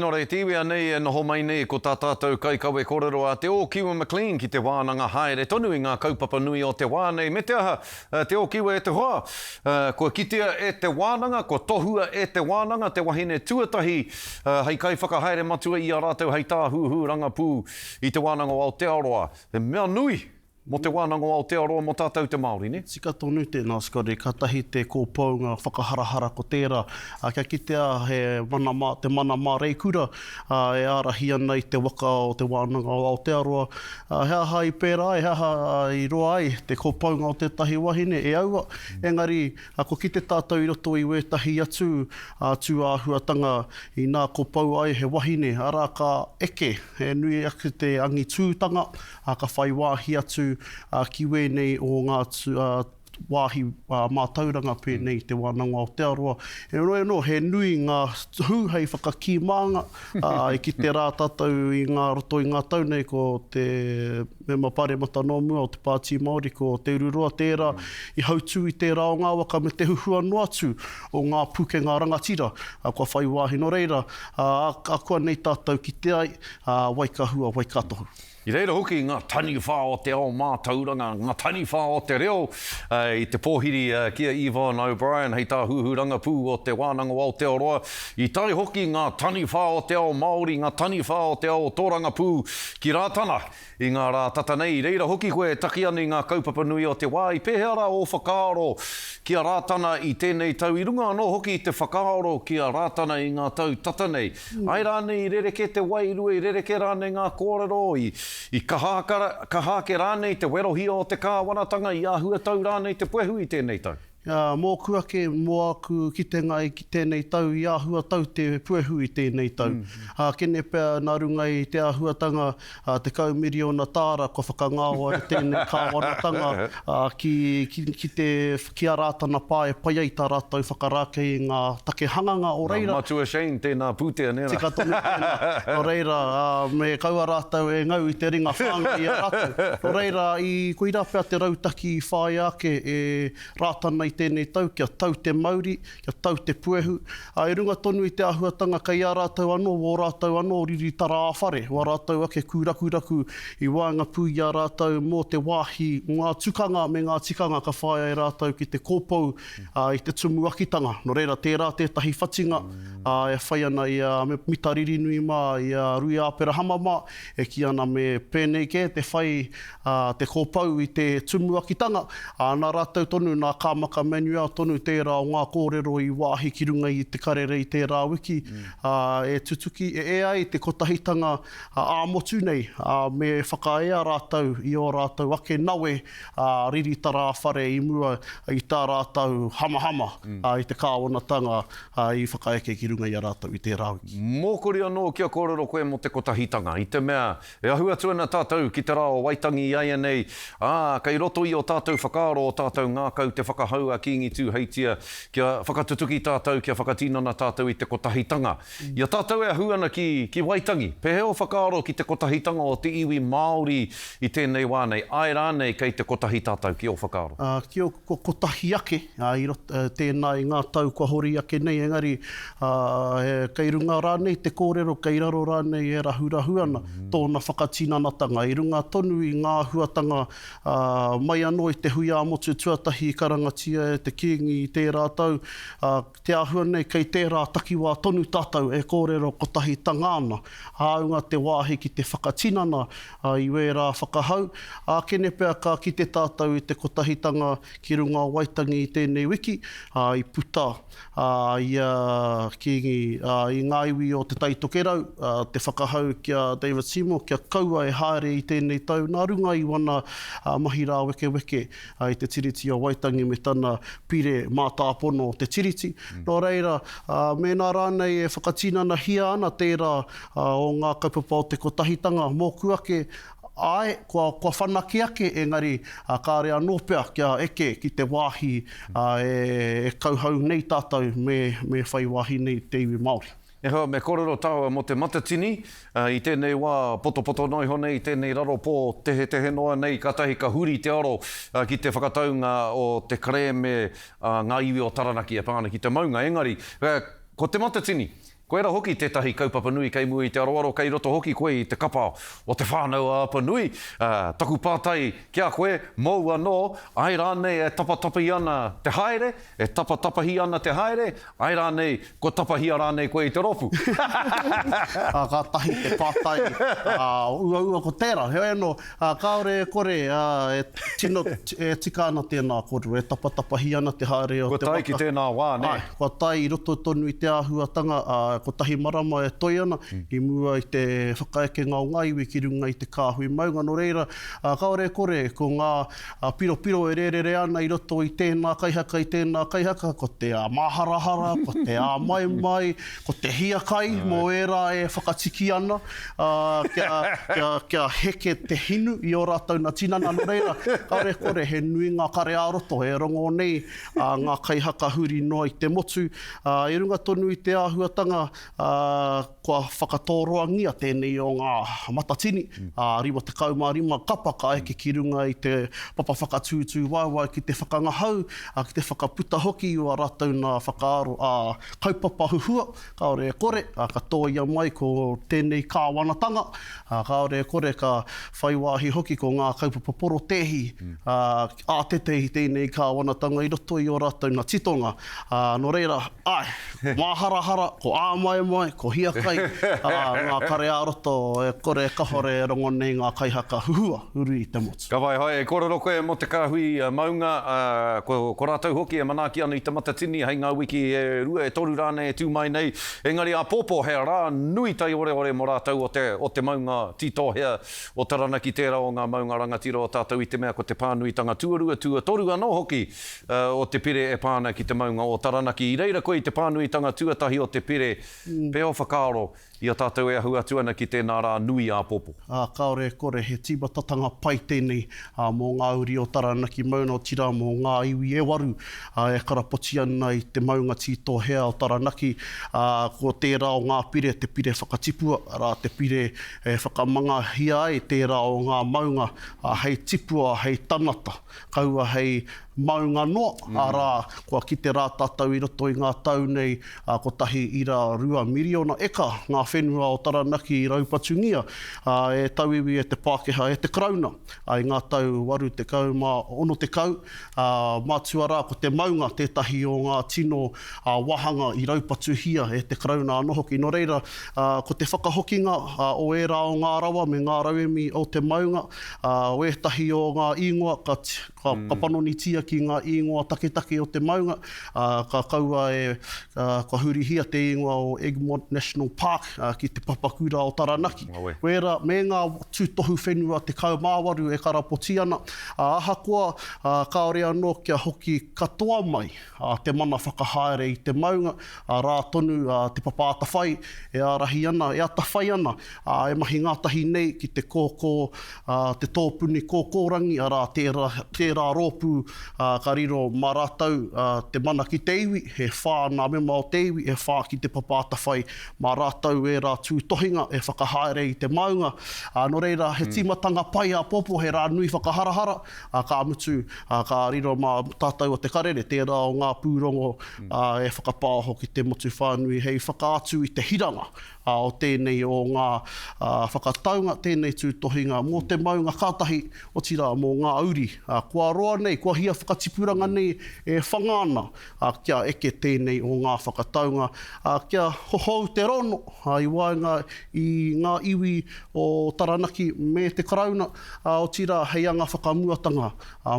Nō rei tiwea nei e noho mai nei ko tā tātou kai kawe kōrero a te o Kiwa McLean ki te wānanga haere tonu i ngā kaupapa nui o te wānei. Me te aha, te o Kiwa e te hoa, ko kitea e te wānanga, ko tohua e te wānanga, te wahine tuatahi, hei kai whakahaere matua i a rātou hei tā huhu rangapū i te wānanga o Aotearoa. He mea nui mo te wānanga o Aotearoa mo tātou te Māori, ne? Tika tonu tēnā, Scotty, ka tahi te kōpaunga whakaharahara ko tērā. Kia kitea he te mana mā reikura, e arahi ana i te waka o te wānanga o Aotearoa. He aha i pērā, he aha i roa ai, te kōpaunga o tētahi wahine, e aua. Engari, ko ki te tātou i roto i wētahi atu, tū āhuatanga i nā kōpau ai he wahine, ara ka eke, he nui ake te angi tūtanga, ka whai wāhi atu, ki wēnei o ngā wāhi mātauranga pēnei te wānanga o Aotearoa. E no, he nui ngā hūhei whakakīmanga i ki te rā tātou i ngā roto i ngā taunei ko te me mapare mata no mua o te Pāti Māori ko te ururoa tērā i hautū i tērā o ngā waka me te huhua no atu o ngā puke ngā rangatira kua whai wāhi no reira. A kua nei tātou ki te ai, waikahua, waikatohu. I reira hoki ngā tani whā o te ao mātauranga, ngā tani whā o te reo i te pōhiri kia Yvonne O'Brien, hei tā huhuranga pū o te wānanga o Aotearoa. I tai hoki ngā tani whā o te ao Māori, ngā tani whā o te ao tōranga pū ki rātana i ngā rā tatanei. Reira hoki koe taki ane ngā kaupapa nui o te wā i pehera o whakaaro kia rātana i tēnei tau. I runga anō hoki i te whakaaro kia rātana i ngā tau tatanei. Ai rānei rereke te wairue, rereke rānei ngā kōrero i kahake rānei te werohia o te kāwanatanga i āhua tau rānei te puehu i tēnei tau. Mō kuake, mō aku ki te ngai ki tēnei tau, i āhua tau te puehu i tēnei tau. Kene pēr nā runga i te āhuatanga, te kaumiri o nā tāra, ko whakangāua i tēnei kāwanatanga, ki a rātana pāe, pai ai tā rātou whakarāke i ngā take hanganga o reira. Matua Shane, tēnā pūtea nera. Tika tonu tēnā, o reira, me kaua rātou e ngau i te ringa whānga i a rātou. O reira, i koira pēr te rautaki i whāi ake, e rātana i tēnei tau, kia tau te Māori, kia tau te puehu. I runga tonu i te āhuatanga, kai a rātou anō, o rātou anō, riri tara āwhare, o rātou ake kūrakuraku i wāinga pū i a rātou mō te wāhi, ngā tukanga me ngā tikanga ka whai ai rātou ki te kōpau i te tumuakitanga. No reira, tērā tētahi whatinga, e whai ana i a mita ririnui mā, i a rui āpera hamama, e ki ana me pēnei ke, te whai te kōpau i te tumuakitanga. Nā rātou tonu, nā kāmaka Manuel tonu tērā o ngā kōrero i wāhi ki runga i te karere i tērā wiki, e tutuki, e ai te kotahitanga āmotu nei, me whakaea rātou i o rātou ake nawe, riri tara whare i mua i tā rātou hamahama i te kāwanatanga i whakaeke ki runga i a rātou i tērā wiki. Mōkori anō kia kōrero koe mo te kotahitanga, i te mea, e ahua tuana tātou ki te rā o Waitangi i aia nei, kei roto i o tātou whakaaro o tātou ngākau te whakahau a kingi tū heitia, kia whakatutuki tātou, kia whakatinana tātou i te kotahitanga. Ia tātou e ahuana ki Waitangi, peheo whakaaro ki te kotahitanga o te iwi Māori i tēnei wānei, ai rānei kei te kotahi tātou ki o whakaaro. Ki o kotahi ake, tēnei ngā tau kua hori ake nei, engari kei runga rānei te kōrero, kei raro rānei e rahurahuana, tōna whakatinanatanga, i runga tonu i ngā huatanga mai anō i te hui āmotu tuatahi i karangatia te kingi i tērā tau, te āhua nei kei tērā takiwā tonu tātou e kōrero kotahi tangāna. Hāunga te wāhi ki te whakatinana i wērā whakahau. Kene pēr ka ki te tātou i te kotahitanga ki runga Waitangi i tēnei wiki, i puta, i kingi, i ngā iwi o te taitokerau, te whakahau kia David Seymour, kia kaua e haere i tēnei tau, nā runga i wana mahi rā weke weke i te tiriti o Waitangi me tana pire mātāpono te tiriti. Nō reira, mēnā rānei e whakatinana hia ana tērā o ngā kaupapa o te kotahitanga, mō kuake ai, kua whanake ake, engari kāre anō pēr kia eke ki te wāhi e kauhau nei tātou me whai wāhi nei te iwi Māori. E hoa, me kōrero tāua mo te matatini, i tēnei wā poto noi honei, i tēnei raro pō tehe noa nei, ka tahi ka huri te aro ki te whakataunga o te kare me ngā iwi o Taranaki e pāna ki te maunga. Engari, ko te matatini, Koe ra hoki tētahi kaupapa nui kei mua i te aroaro, kei roto hoki koe i te kapa o te whānau a apa nui. Taku pātai kia koe, mau anō, ai rānei e tapatapi ana te haere, e tapatapahi ana te haere, ai rānei, ko tapahia rānei koe i te ropu. Ka tahi te pātai, ua ko tērā, heo eno, kaore kore, e tika ana tēnā koru, e tapatapahi ana te haere o Ko te tai waka. ki tēnā wā, ne? Ai, ko tai i roto tonu i te āhuatanga, ko tahi marama e toi ana, i mua i te whakaeke ngā o ngā iwi ki runga i te kāhui maunga. No reira, kaore kore, ko ngā piro e rerere ana i roto i tēnā kaihaka, ko te maharahara, ko te mai, ko te hiakai, mō era e whakatiki ana, kia heke te hinu i o rātou na tinana. No reira, kaore kore, he nui ngā kare āroto, he rongo nei, ngā kaihaka huri noa i te motu. I runga tonu i te āhuatanga, kua whakatoroangia tēnei o ngā matatini, riwa te kaumārima kapa ka eke ki runga i te papa whakatūtū waiwai ki te whakangahau, ki te whakaputa hoki o a rātou nā whakaaro kaupapa huhua, kaore kore, ka tōia mai ko tēnei kāwanatanga, kaore kore ka whaiwāhi hoki ko ngā kaupapa poro tehi, ātetei tēnei kāwanatanga i roto i o rātou nā titonga. No reira, ai, maharahara, ko mai, ko hiakai, ngā kare āroto, e kore kahore rongo nei ngā kaihaka huhua, uru i te motu. Ka vai hai, e kōrero koe mo te kāhui maunga, ko rātou hoki e manaki ana i te matatini, hei ngā wiki e rua e toru rāne e tūmai nei, engari a pōpō he rā nui tai ore mo rātou o te maunga titohea, o taranaki tērā o ngā maunga rangatira o tātou i te mea ko te pānuitanga tuarua toru anō hoki o te pire e pāna ki te maunga o taranaki. I reira koe i te pānuitanga tuatahi o te pire, peo whakaaro i a tātou e ahu atu ana ki tēnā rā nui a pōpō. Kaore kore, he tīmatatanga pai tēnei mō ngā uri o Taranaki mauna o tira mō ngā iwi e waru e karapoti ana i te maunga titohea o Taranaki. Ko tērā o ngā pire, te pire whakatipua, rā te pire e whakamanga hia e tērā o ngā maunga hei tipua, hei tanata, kaua hei maunga noa, rā, kua ki te rā tātou i roto i ngā tau nei, ko tahi ira 2 miriona eka ngā whenua o Taranaki i Raupatungia, e tauiwi e te Pākehā, e te Krauna, i ngā tau waru te kau, ono te kau, mātua rā ko te maunga, tētahi o ngā tino wahanga i Raupatuhia, e te Krauna anō hoki. No reira, ko te whakahokinga o e rā o ngā rawa me ngā rauemi o te maunga, o etahi o ngā ingoa, ka panonitia ki ngā ingoa taketake o te maunga, ka kaua ka hurihia te ingoa o Egmont National Park, ki te papakura o Taranaki. Wera, me ngā tūtohu whenua te kaumāwaru e karapoti ana, ahakoa kaore anō kia hoki katoa mai, te mana whakahaere i te maunga, rā tonu te papa atawhai, e arahi ana, e atawhai ana, e mahi ngātahi nei ki te kōkō, te tōpuni kōkōrangi, rā tērā rōpū, ka riro mā rātou, te mana ki te iwi, he whā nā mema o te iwi, he whā ki te papa atawhai, mā rātou e rā tūtohinga, e whakahaere i te maunga. No reira, he tīmatanga pai a pōpō, he rā nui whakaharahara, ka mutu, ka riro mā tātou o te karere, tērā o ngā pūrongo e whakapāho ki te motu whānui, hei whakaatu i te hiranga, o tēnei o ngā whakataunga, tēnei tūtohinga, mō te maunga kātahi o tira mō ngā uri. Kua roa nei, kua hia whakatipuranga nei e whangāna, kia eke tēnei o ngā whakataunga, kia hohou te rono, i waenga i ngā iwi o Taranaki me te Krauna, o tira hei anga whakamuatanga,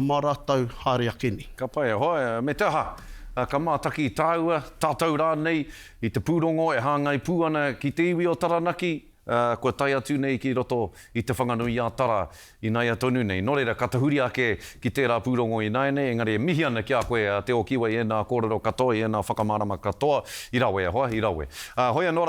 mā rātou haere akeni. Ka pai, hoi, me te aha. Ka mātaki i tāua, tātou rānei, i te pūrongo e hāngai pūana ki te iwi o Taranaki, kua tai atu nei ki roto i te whanganui a tara i nei atonu nei. Nō reira, katahuri ake ki tērā pūrongo i nei, engari e mihi ana ki a koe te o kiwa i ena kōrero katoa, i ena whakamārama katoa, i rawe, hoa, i rawe. Hoi anō